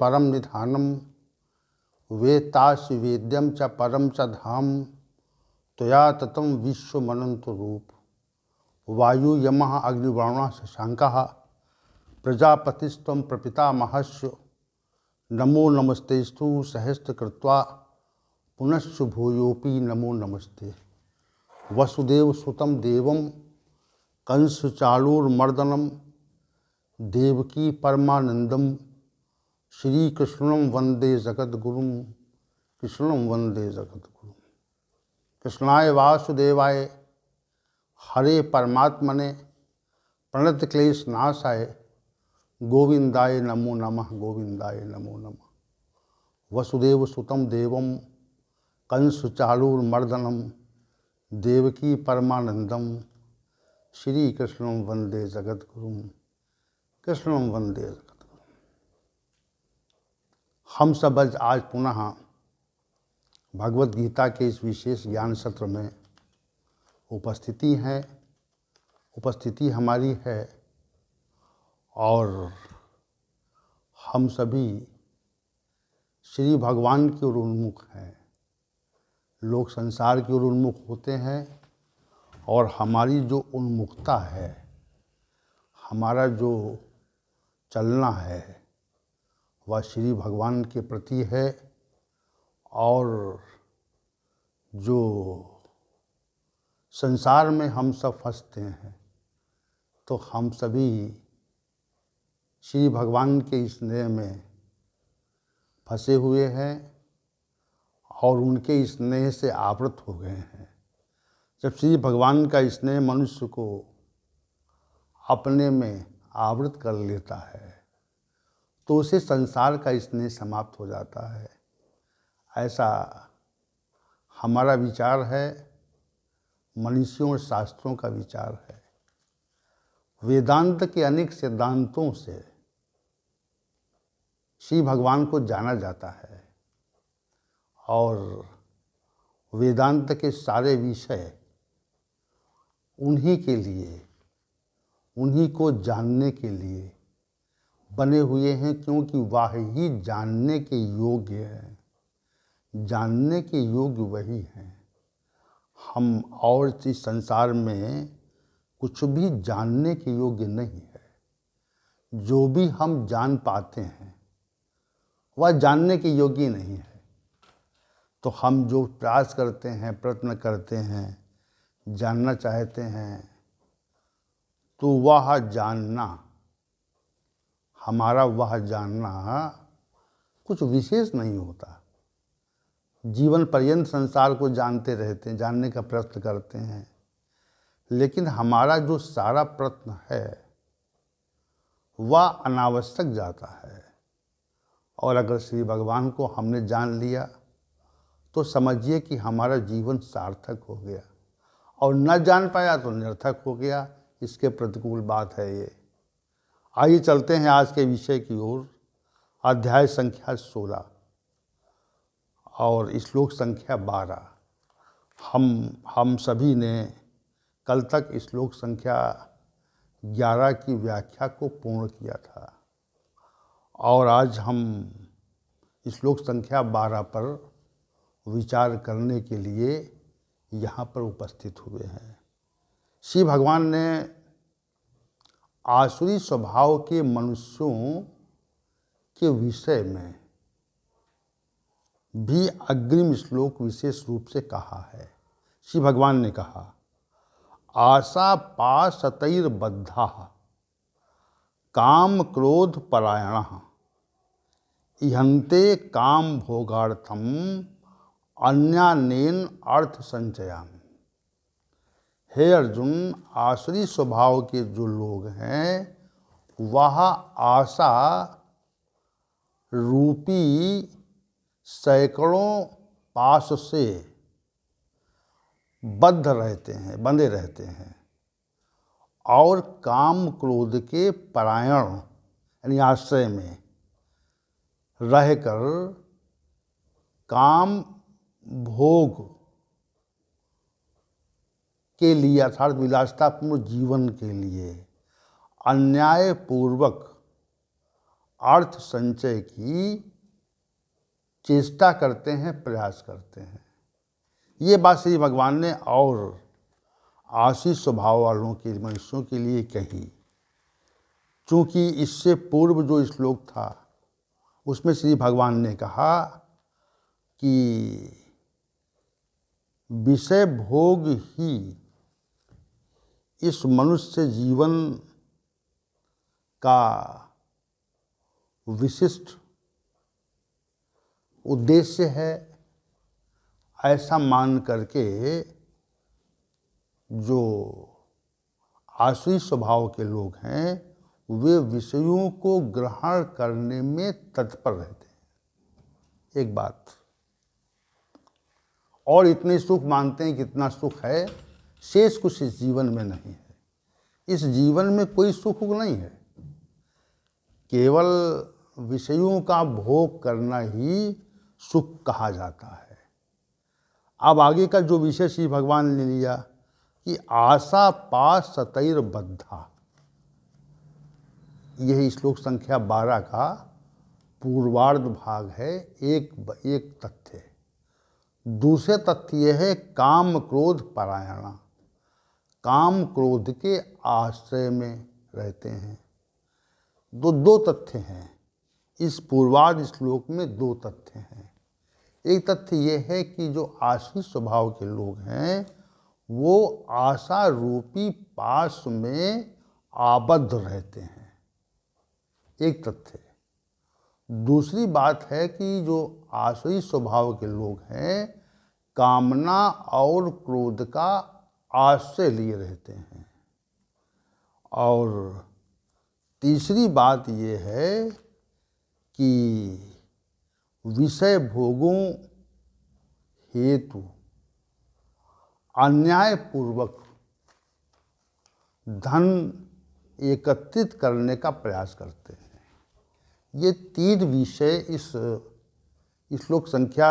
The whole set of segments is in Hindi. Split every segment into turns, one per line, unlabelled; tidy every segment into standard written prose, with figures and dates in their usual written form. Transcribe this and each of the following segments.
परम निधानम वेत्तासि वेद्यम च परम च धाम त्वया ततं विश्वमनंत रूप। वायु यमः अग्निवर्णः शशांकः प्रजापतिस्त्वं प्रपितामहस्य। नमो नमस्तेस्तु सहस्रकृत्वा पुनश्च भूयोऽपि नमो नमस्ते। वसुदेव सुतं देवं कंसचाणूरमर्दनं देवकी परमानंदम श्रीकृष्णं वंदे जगद्गुरुं। कृष्णं वंदे जगद्गुरुं। कृष्णाय वासुदेवाय हरे परमात्मने प्रणतक्लेशनाशाय गोविंदाय नमो नमः। गोविंदाय नमो नमः। वसुदेव सुतं देवं कंसचाणूरमर्दनं देवकी परमानंदम श्रीकृष्णं वंदे जगद्गुरुं। कृष्णं वंदे जगद्गुरुं। हम सब आज पुनः भगवत गीता के इस विशेष ज्ञान सत्र में उपस्थिति हमारी है और हम सभी श्री भगवान की ओर उन्मुख हैं। लोग संसार की ओर उन्मुख होते हैं और हमारी जो उन्मुखता है, हमारा जो चलना है, वह श्री भगवान के प्रति है। और जो संसार में हम सब फंसते हैं तो हम सभी श्री भगवान के स्नेह में फंसे हुए हैं और उनके स्नेह से आवृत हो गए हैं। जब श्री भगवान का स्नेह मनुष्य को अपने में आवृत कर लेता है तो उसे संसार का स्नेह समाप्त हो जाता है। ऐसा हमारा विचार है, मनीषियों और शास्त्रों का विचार है। वेदांत के अनेक सिद्धांतों से श्री भगवान को जाना जाता है और वेदांत के सारे विषय उन्हीं के लिए, उन्हीं को जानने के लिए बने हुए हैं, क्योंकि वह ही जानने के योग्य है। जानने के योग्य वही हैं। हम और इस संसार में कुछ भी जानने के योग्य नहीं है। जो भी हम जान पाते हैं वह जानने के योग्य नहीं है। तो हम जो प्रयास करते हैं, प्रयत्न करते हैं, जानना चाहते हैं, तो वह जानना, हमारा वह जानना कुछ विशेष नहीं होता। जीवन पर्यंत संसार को जानते रहते हैं, जानने का प्रयत्न करते हैं, लेकिन हमारा जो सारा प्रयत्न है वह अनावश्यक जाता है। और अगर श्री भगवान को हमने जान लिया तो समझिए कि हमारा जीवन सार्थक हो गया, और न जान पाया तो निरर्थक हो गया। इसके प्रतिकूल बात है ये। आइए चलते हैं आज के विषय की ओर। अध्याय संख्या 16 और श्लोक संख्या 12। हम सभी ने कल तक श्लोक संख्या 11 की व्याख्या को पूर्ण किया था और आज हम श्लोक संख्या 12 पर विचार करने के लिए यहाँ पर उपस्थित हुए हैं। श्री भगवान ने आसुरी स्वभाव के मनुष्यों के विषय में भी अग्रिम श्लोक विशेष रूप से कहा है। श्री भगवान ने कहा, आशा पाशतैर्बद्धा काम क्रोध परायणः इहन्ते काम भोगार्थम अन्यानेन अर्थ संचयाम। हे अर्जुन, आसुरी स्वभाव के जो लोग हैं वह आशा रूपी सैकड़ों पाश से बंधे रहते हैं और काम क्रोध के परायण यानी आश्रय में रहकर काम भोग के लिए अर्थात विलासतापूर्ण जीवन के लिए अन्यायपूर्वक अर्थ संचय की चेष्टा करते हैं, प्रयास करते हैं। ये बात श्री भगवान ने और आशीष स्वभाव वालों के मनुष्यों के लिए कही। चूँकि इससे पूर्व जो श्लोक था उसमें श्री भगवान ने कहा कि विषय भोग ही इस मनुष्य जीवन का विशिष्ट उद्देश्य है, ऐसा मान करके जो आसुरी स्वभाव के लोग हैं वे विषयों को ग्रहण करने में तत्पर रहते हैं। एक बात, और इतने सुख मानते हैं कि इतना सुख है, शेष कुछ इस जीवन में नहीं है। इस जीवन में कोई सुख नहीं है, केवल विषयों का भोग करना ही सुख कहा जाता है। अब आगे का जो विषय श्री भगवान ने लिया कि आशा पास सतैर बद्धा, यह श्लोक संख्या 12 का पूर्वार्ध भाग है। एक तथ्य है। दूसरे तथ्य यह है काम क्रोध परायणा, काम क्रोध के आश्रय में रहते हैं। दो तथ्य हैं इस पूर्वार्ध श्लोक में, दो तथ्य हैं। एक तथ्य यह है कि जो आश्रित स्वभाव के लोग हैं वो आशा रूपी पाश में आबद्ध रहते हैं, एक तथ्य। दूसरी बात है कि जो आसुरी स्वभाव के लोग हैं कामना और क्रोध का आश्रय लिए रहते हैं। और तीसरी बात ये है कि विषय भोगों हेतु अन्यायपूर्वक धन एकत्रित करने का प्रयास करते हैं। ये तीन विषय इस श्लोक संख्या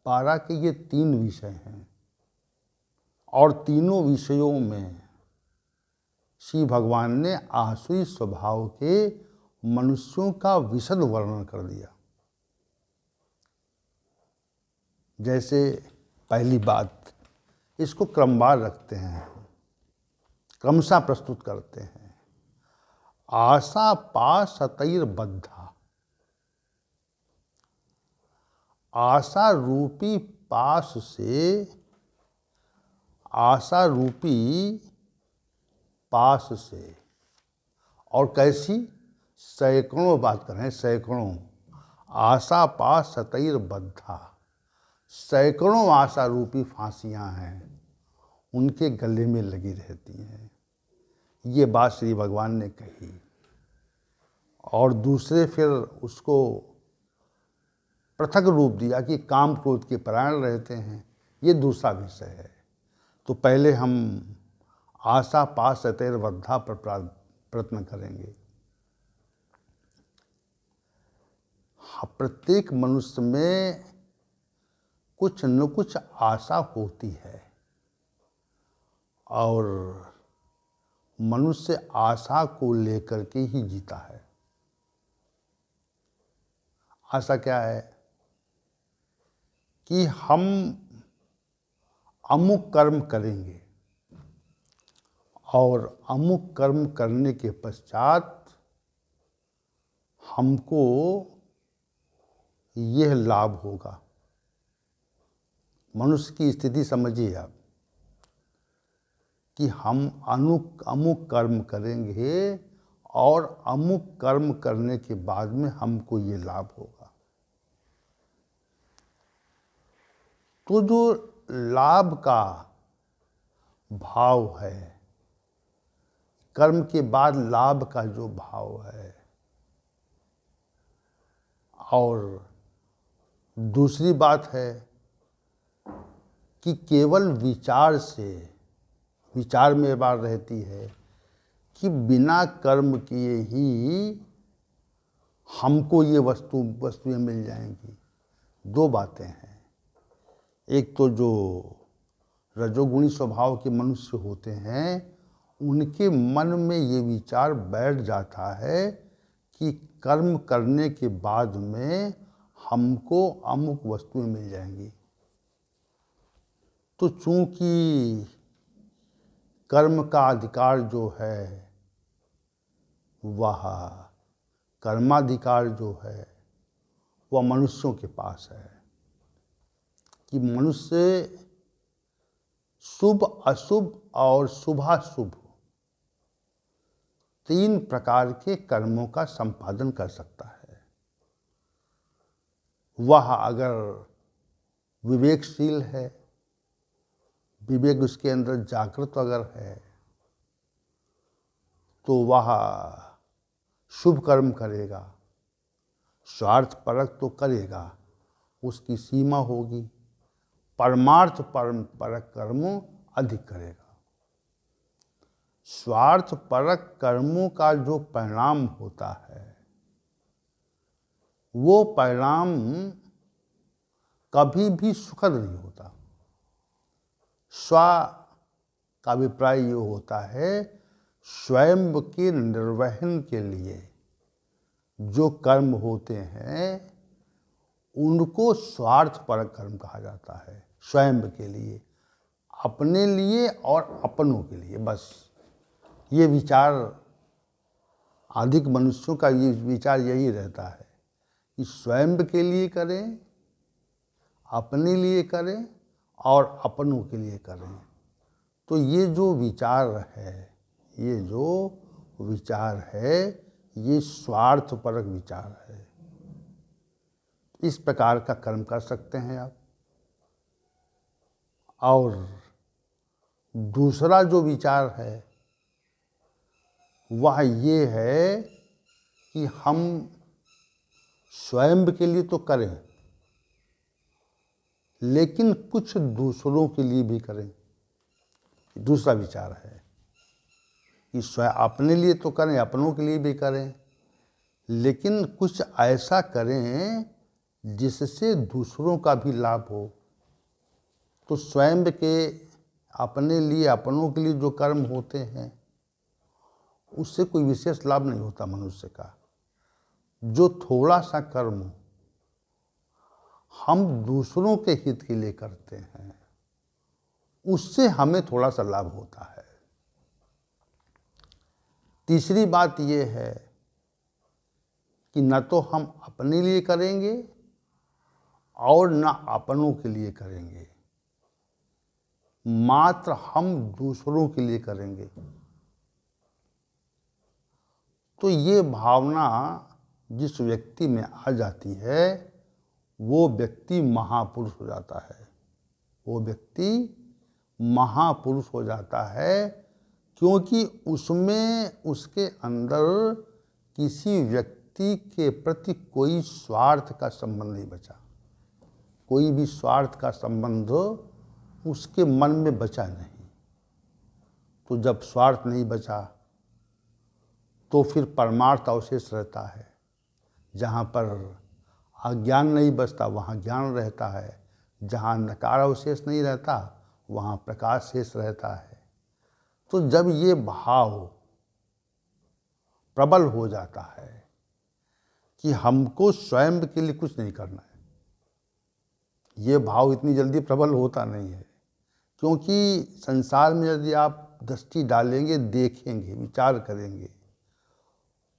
12 के ये तीन विषय हैं, और तीनों विषयों में श्री भगवान ने आसुरी स्वभाव के मनुष्यों का विशद वर्णन कर दिया। जैसे पहली बात, इसको क्रमवार रखते हैं, क्रमशः प्रस्तुत करते हैं। आशा पास सतैर बद्धा, आशा रूपी पास से, आशा रूपी पास से, और कैसी, सैकड़ों बात करें, सैकड़ों आशा पास सतैर बद्धा, सैकड़ों आशा रूपी फांसियां हैं उनके गले में लगी रहती हैं। ये बात श्री भगवान ने कही। और दूसरे फिर उसको पृथक रूप दिया कि काम क्रोध के परायण रहते हैं, ये दूसरा विषय है। तो पहले हम आशा पास सतैर बद्धा पर प्रयत्न करेंगे। प्रत्येक मनुष्य में कुछ न कुछ आशा होती है, और मनुष्य आशा को लेकर के ही जीता है। आशा क्या है कि हम अमुक कर्म करेंगे, और अमुक कर्म करने के पश्चात हमको यह लाभ होगा। मनुष्य की स्थिति समझिए आप कि हम अमुक कर्म करेंगे और अमुक कर्म करने के बाद में हमको ये लाभ होगा। तो जो लाभ का भाव है, कर्म के बाद लाभ का जो भाव है, और दूसरी बात है कि केवल विचार से, विचार में बात रहती है कि बिना कर्म किए ही हमको ये वस्तुएं मिल जाएंगी। दो बातें हैं। एक तो जो रजोगुणी स्वभाव के मनुष्य होते हैं उनके मन में ये विचार बैठ जाता है कि कर्म करने के बाद में हमको अमुक वस्तुएं मिल जाएंगी। तो चूंकि कर्म का अधिकार जो है वह कर्माधिकार जो है वह मनुष्यों के पास है कि मनुष्य शुभ अशुभ और शुभाशुभ 3 प्रकार के कर्मों का संपादन कर सकता है। वह अगर विवेकशील है, विवेक उसके अंदर जागृत अगर है, तो वह शुभ कर्म करेगा, स्वार्थ परक तो करेगा, उसकी सीमा होगी, परमार्थ परक कर्मों अधिक करेगा। स्वार्थ परक कर्मों का जो परिणाम होता है वो परिणाम कभी भी सुखद नहीं होता। स्व का अभिप्राय ये होता है स्वयं के निर्वहन के लिए जो कर्म होते हैं उनको स्वार्थपरक कर्म कहा जाता है। स्वयं के लिए, अपने लिए और अपनों के लिए, बस ये विचार अधिक मनुष्यों का ये विचार यही रहता है कि स्वयं के लिए करें, अपने लिए करें और अपनों के लिए करें। तो ये जो विचार है ये स्वार्थपरक विचार है। इस प्रकार का कर्म कर सकते हैं आप। और दूसरा जो विचार है वह ये है कि हम स्वयं के लिए तो करें लेकिन कुछ दूसरों के लिए भी करें। दूसरा विचार है कि स्वयं अपने लिए तो करें, अपनों के लिए भी करें, लेकिन कुछ ऐसा करें जिससे दूसरों का भी लाभ हो। तो स्वयं के, अपने लिए, अपनों के लिए जो कर्म होते हैं उससे कोई विशेष लाभ नहीं होता मनुष्य का। जो थोड़ा सा कर्म हम दूसरों के हित के लिए करते हैं उससे हमें थोड़ा सा लाभ होता है। तीसरी बात यह है कि न तो हम अपने लिए करेंगे और न अपनों के लिए करेंगे, मात्र हम दूसरों के लिए करेंगे। तो ये भावना जिस व्यक्ति में आ जाती है वो व्यक्ति महापुरुष हो जाता है। वो व्यक्ति महापुरुष हो जाता है क्योंकि उसमें, उसके अंदर किसी व्यक्ति के प्रति कोई स्वार्थ का संबंध नहीं बचा। कोई भी स्वार्थ का संबंध उसके मन में बचा नहीं। तो जब स्वार्थ नहीं बचा तो फिर परमार्थ अवशेष रहता है। जहाँ पर अज्ञान नहीं बचता वहाँ ज्ञान रहता है, जहाँ नकार अवशेष नहीं रहता वहाँ प्रकाश शेष रहता है। तो जब ये भाव प्रबल हो जाता है कि हमको स्वयं के लिए कुछ नहीं करना है, ये भाव इतनी जल्दी प्रबल होता नहीं है। क्योंकि संसार में यदि आप दृष्टि डालेंगे, देखेंगे, विचार करेंगे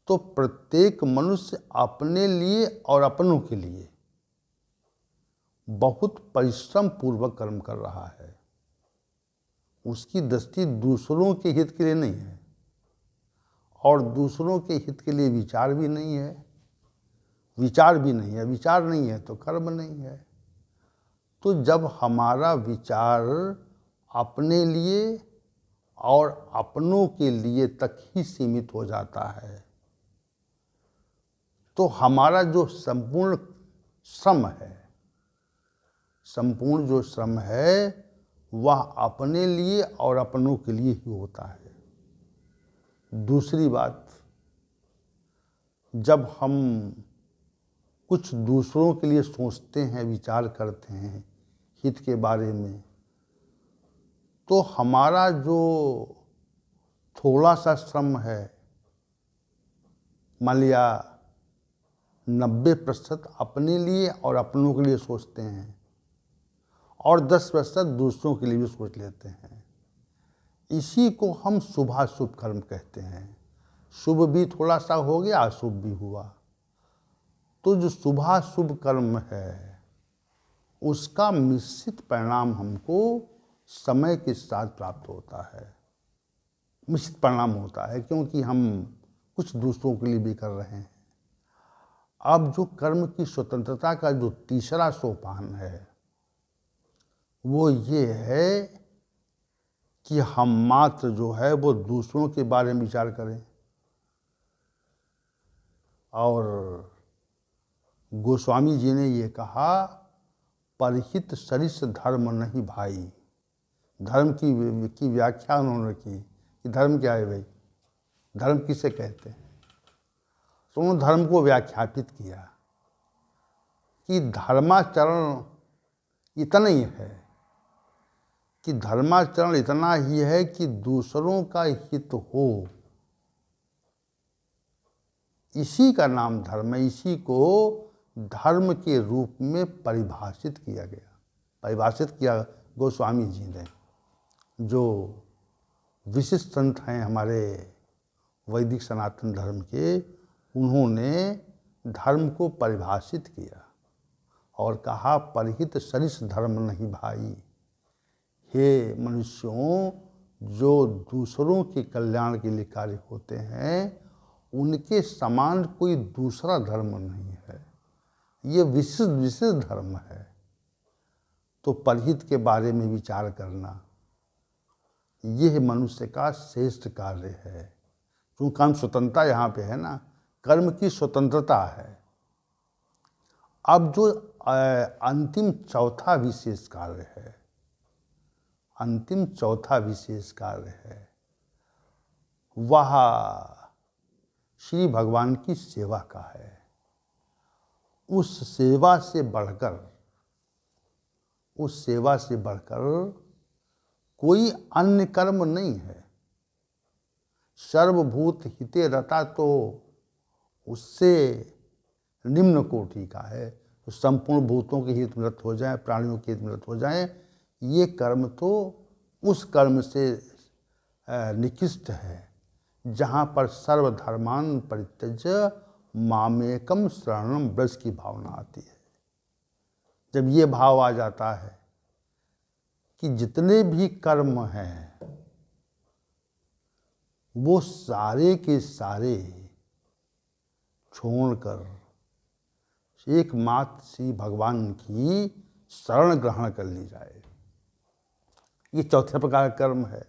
तो प्रत्येक मनुष्य अपने लिए और अपनों के लिए बहुत परिश्रम पूर्वक कर्म कर रहा है। उसकी दृष्टि दूसरों के हित के लिए नहीं है और दूसरों के हित के लिए विचार भी नहीं है। विचार नहीं है तो कर्म नहीं है। तो जब हमारा विचार अपने लिए और अपनों के लिए तक ही सीमित हो जाता है तो हमारा जो संपूर्ण श्रम है वह अपने लिए और अपनों के लिए ही होता है। दूसरी बात, जब हम कुछ दूसरों के लिए सोचते हैं, विचार करते हैं हित के बारे में, तो हमारा जो थोड़ा सा श्रम है, मान लिया 90% अपने लिए और अपनों के लिए सोचते हैं और 10% दूसरों के लिए भी सोच लेते हैं। इसी को हम शुभाशुभ कर्म कहते हैं। शुभ भी थोड़ा सा हो गया, अशुभ भी हुआ। तो जो शुभाशुभ कर्म है उसका मिश्रित परिणाम हमको समय के साथ प्राप्त होता है। मिश्रित परिणाम होता है क्योंकि हम कुछ दूसरों के लिए भी कर रहे हैं। अब जो कर्म की स्वतंत्रता का जो तीसरा सोपान है वो ये है कि हम मात्र जो है वो दूसरों के बारे में विचार करें। और गोस्वामी जी ने ये कहा, परहित सरिस धर्म नहीं भाई। धर्म की व्याख्या उन्होंने की कि धर्म क्या है भाई, धर्म किसे कहते हैं। तो उन्होंने धर्म को व्याख्यापित किया कि धर्माचरण इतना ही है, कि धर्माचरण इतना ही है कि दूसरों का हित हो। इसी का नाम धर्म है। इसी को धर्म के रूप में परिभाषित किया गया, परिभाषित किया गोस्वामी जी ने, जो विशिष्ट संत हैं हमारे वैदिक सनातन धर्म के। उन्होंने धर्म को परिभाषित किया और कहा, परहित सरिस धर्म नहीं भाई। हे मनुष्यों, जो दूसरों के कल्याण के लिए कार्य होते हैं उनके समान कोई दूसरा धर्म नहीं है। ये विशिष्ट धर्म है। तो परहित के बारे में विचार करना यह मनुष्य का श्रेष्ठ कार्य है। क्योंकि हम स्वतंत्रता यहाँ पे है ना, कर्म की स्वतंत्रता है। अब जो अंतिम चौथा विशेष कार्य है, अंतिम चौथा विशेष कार्य है, वह श्री भगवान की सेवा का है। उस सेवा से बढ़कर, उस सेवा से बढ़कर कोई अन्य कर्म नहीं है। सर्वभूत हिते रता तो उससे निम्न कोटि का है। तो संपूर्ण भूतों के हित में रत हो जाए, प्राणियों के हित में रत हो जाए, ये कर्म तो उस कर्म से निकृष्ट है जहाँ पर सर्वधर्मान परित्यज्य मामेकम शरणम ब्रज की भावना आती है। जब ये भाव आ जाता है कि जितने भी कर्म हैं वो सारे के सारे छोड़कर एकमात्र श्री भगवान की शरण ग्रहण कर ली जाए, ये चौथे प्रकार का कर्म है।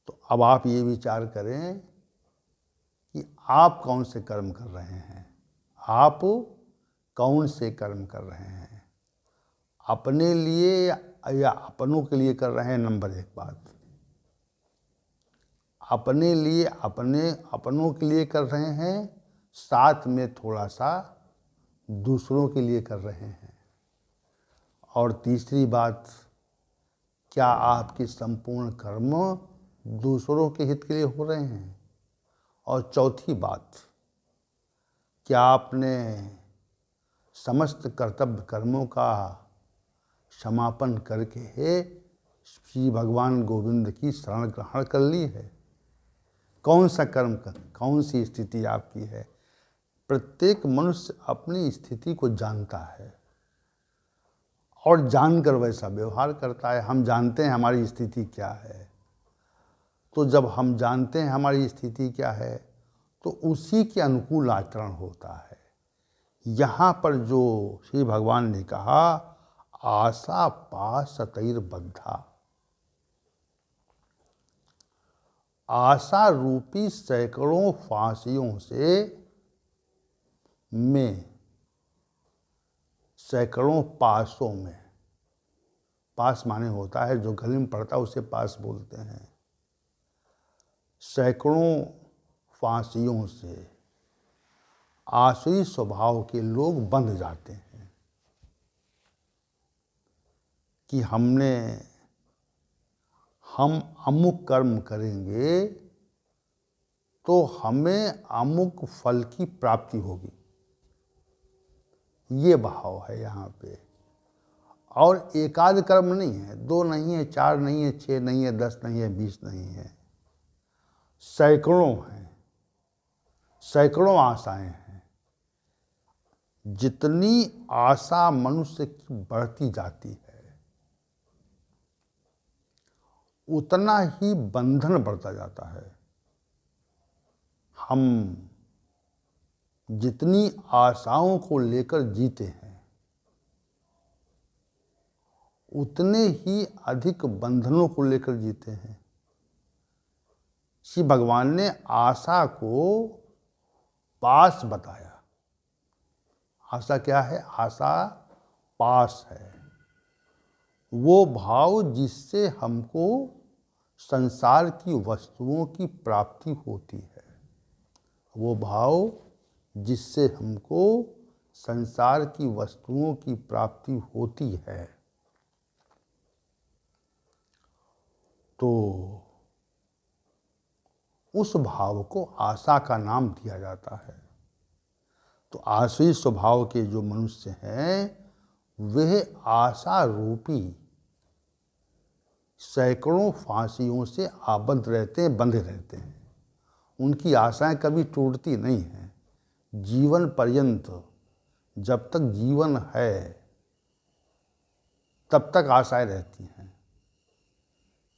तो अब आप ये विचार करें कि आप कौन से कर्म कर रहे हैं, आप कौन से कर्म कर रहे हैं, अपने लिए या अपनों के लिए कर रहे हैं। नंबर एक बात, अपने लिए अपनों के लिए कर रहे हैं, साथ में थोड़ा सा दूसरों के लिए कर रहे हैं। और तीसरी बात, क्या आपके संपूर्ण कर्म दूसरों के हित के लिए हो रहे हैं। और चौथी बात, क्या आपने समस्त कर्तव्य कर्मों का समापन करके श्री भगवान गोविंद की शरण ग्रहण कर ली है। कौन सा कर्म कर, कौन सी स्थिति आपकी है। प्रत्येक मनुष्य अपनी स्थिति को जानता है और जानकर वैसा व्यवहार करता है। हम जानते हैं हमारी स्थिति क्या है, तो जब हम जानते हैं हमारी स्थिति क्या है तो उसी के अनुकूल आचरण होता है। यहाँ पर जो श्री भगवान ने कहा, आशा पास सतैर बद्धा, आशा रूपी सैकड़ों फांसियों से में, सैकड़ों पासों में, पास माने होता है जो गले में पड़ता है उसे पास बोलते हैं। सैकड़ों फांसियों से आसुरी स्वभाव के लोग बंध जाते हैं कि हम अमुक कर्म करेंगे तो हमें अमुक फल की प्राप्ति होगी। ये भाव है यहाँ पे। और एकाध कर्म नहीं है, 2 नहीं है, 4 नहीं है, 6 नहीं है, 10 नहीं है, 20 नहीं है, सैकड़ों हैं, सैकड़ों आशाएं हैं। जितनी आशा मनुष्य की बढ़ती जाती है, उतना ही बंधन बढ़ता जाता है। हम जितनी आशाओं को लेकर जीते हैं, उतने ही अधिक बंधनों को लेकर जीते हैं। श्री भगवान ने आशा को पास बताया। आशा क्या है? आशा पास है, वो भाव जिससे हमको संसार की वस्तुओं की प्राप्ति होती है, वो भाव जिससे हमको संसार की वस्तुओं की प्राप्ति होती है। तो उस भाव को आशा का नाम दिया जाता है। तो आसुरी स्वभाव के जो मनुष्य हैं, वह आशा रूपी सैकड़ों फांसियों से आबद्ध रहते हैं, बंधे रहते हैं। उनकी आशाएं कभी टूटती नहीं हैं। जीवन पर्यंत, जब तक जीवन है तब तक आशाएं रहती हैं।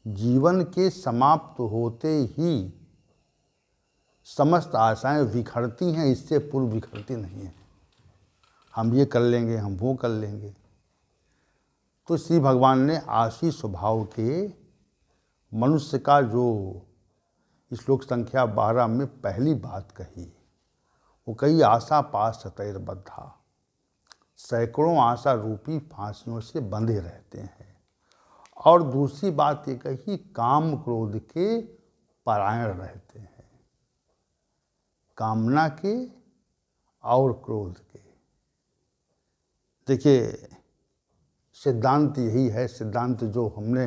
जीवन के समाप्त होते ही समस्त आशाएं बिखरती हैं, इससे पूर्व बिखरती नहीं हैं। हम ये कर लेंगे, हम वो कर लेंगे। तो श्री भगवान ने आशी स्वभाव के मनुष्य का जो श्लोक संख्या 12 में पहली बात कही, वो कही आशा पास सतैर्बद्धा, सैकड़ों आशा रूपी फांसियों से बंधे रहते हैं। और दूसरी बात ये कही, काम क्रोध के परायण रहते हैं, कामना के और क्रोध के। देखिए, सिद्धांत यही है। सिद्धांत जो हमने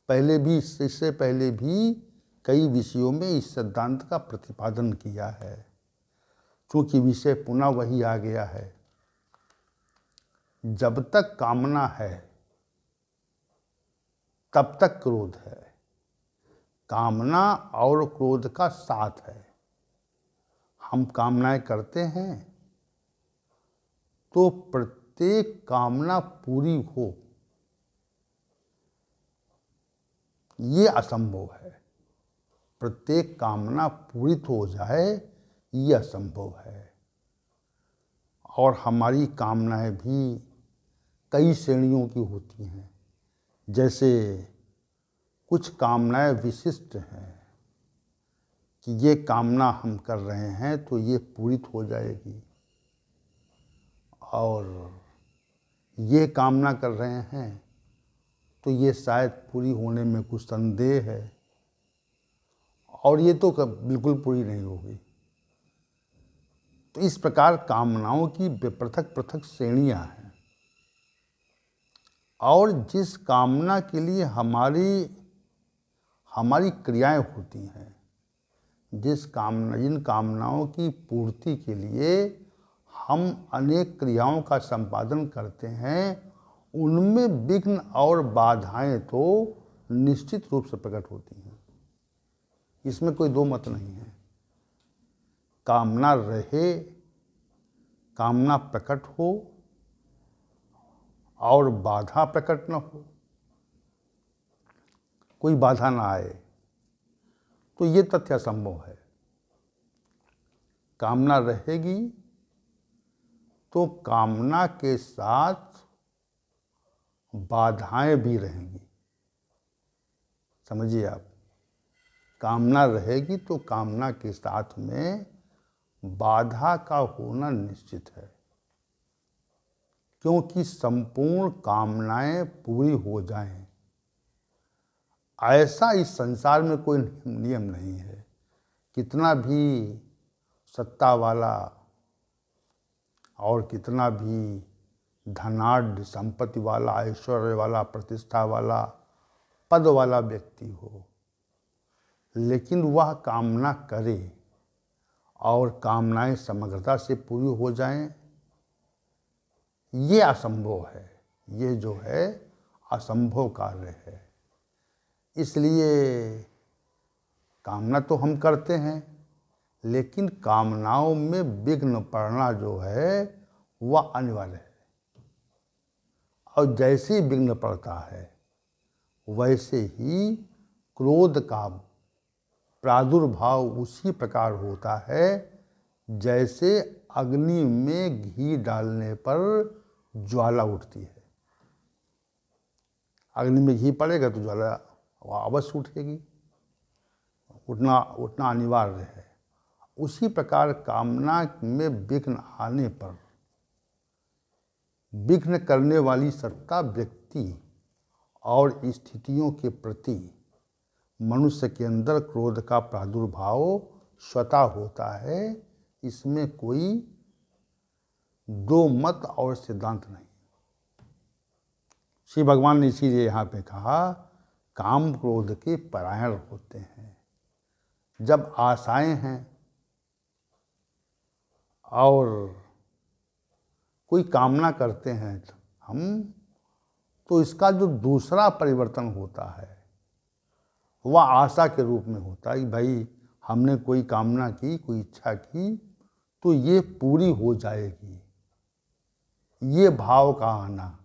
पहले भी, इससे पहले भी कई विषयों में इस सिद्धांत का प्रतिपादन किया है। क्योंकि विषय पुनः वही आ गया है, जब तक कामना है तब तक क्रोध है। कामना और क्रोध का साथ है। हम कामनाएं करते हैं तो प्रत्येक कामना पूरी हो, ये असंभव है। प्रत्येक कामना पूरित हो जाए, ये असंभव है। और हमारी कामनाएं भी कई श्रेणियों की होती हैं। जैसे कुछ कामनाएं विशिष्ट हैं कि ये कामना हम कर रहे हैं तो ये पूरित हो जाएगी, और ये कामना कर रहे हैं तो ये शायद पूरी होने में कुछ संदेह है, और ये तो बिल्कुल पूरी नहीं होगी। तो इस प्रकार कामनाओं की पृथक पृथक श्रेणियां हैं। और जिस कामना के लिए हमारी क्रियाएं होती हैं, जिन कामनाओं की पूर्ति के लिए हम अनेक क्रियाओं का संपादन करते हैं, उनमें विघ्न और बाधाएं तो निश्चित रूप से प्रकट होती हैं। इसमें कोई दो मत नहीं है। कामना रहे, कामना प्रकट हो और बाधा प्रकट न हो, कोई बाधा ना आए, तो ये तथ्य असंभव है। कामना रहेगी तो कामना के साथ बाधाएं भी रहेंगी। समझिए आप, कामना रहेगी तो कामना के साथ में बाधा का होना निश्चित है। क्योंकि संपूर्ण कामनाएं पूरी हो जाएं, ऐसा इस संसार में कोई नियम नहीं है। कितना भी सत्ता वाला और कितना भी धनाढ़, संपत्ति वाला, ऐश्वर्य वाला, प्रतिष्ठा वाला, पद वाला व्यक्ति हो, लेकिन वह कामना करे और कामनाएं समग्रता से पूरी हो जाएं, ये असंभव है, ये जो है असंभव कार्य है। इसलिए कामना तो हम करते हैं, लेकिन कामनाओं में विघ्न पड़ना जो है वह अनिवार्य है। और जैसे ही विघ्न पड़ता है वैसे ही क्रोध का प्रादुर्भाव उसी प्रकार होता है जैसे अग्नि में घी डालने पर ज्वाला उठती है। अग्नि में घी पड़ेगा तो ज्वाला अवश्य उठेगी, उठना अनिवार्य है। उसी प्रकार कामना में विघ्न आने पर विघ्न करने वाली सत्ता व्यक्ति और स्थितियों के प्रति मनुष्य के अंदर क्रोध का प्रादुर्भाव स्वतः होता है। इसमें कोई दो मत और सिद्धांत नहीं। श्री भगवान ने इसीलिए यहाँ पे कहा काम क्रोध के परायण होते हैं। जब आशाएं हैं और कोई कामना करते हैं हम, तो इसका जो दूसरा परिवर्तन होता है वह आशा के रूप में होता है कि भाई हमने कोई कामना की, कोई इच्छा की तो ये पूरी हो जाएगी। ये भाव का आना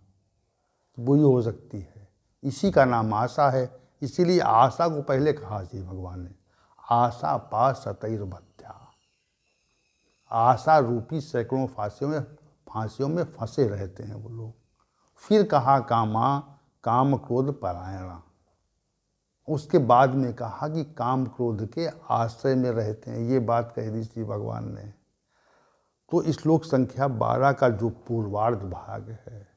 बुरी हो सकती है, इसी का नाम आशा है। इसीलिए आशा को पहले कहा जी भगवान ने, आशा पास सतैर्बध्या। आशा रूपी सैकड़ों फांसियों में फंसे रहते हैं वो लोग। फिर कहा कामा काम क्रोध परायणा। उसके बाद में कहा कि काम क्रोध के आश्रय में रहते हैं। ये बात कह दी श्री भगवान ने। तो श्लोक संख्या 12 का जो पूर्वार्ध भाग है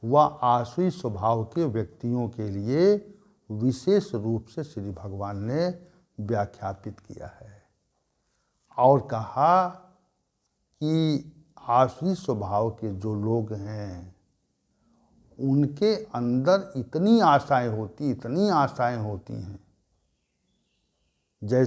वह आसुरी स्वभाव के व्यक्तियों के लिए विशेष रूप से श्री भगवान ने व्याख्यापित किया है और कहा कि आसुरी स्वभाव के जो लोग हैं उनके अंदर इतनी आशाएं होती हैं जैसे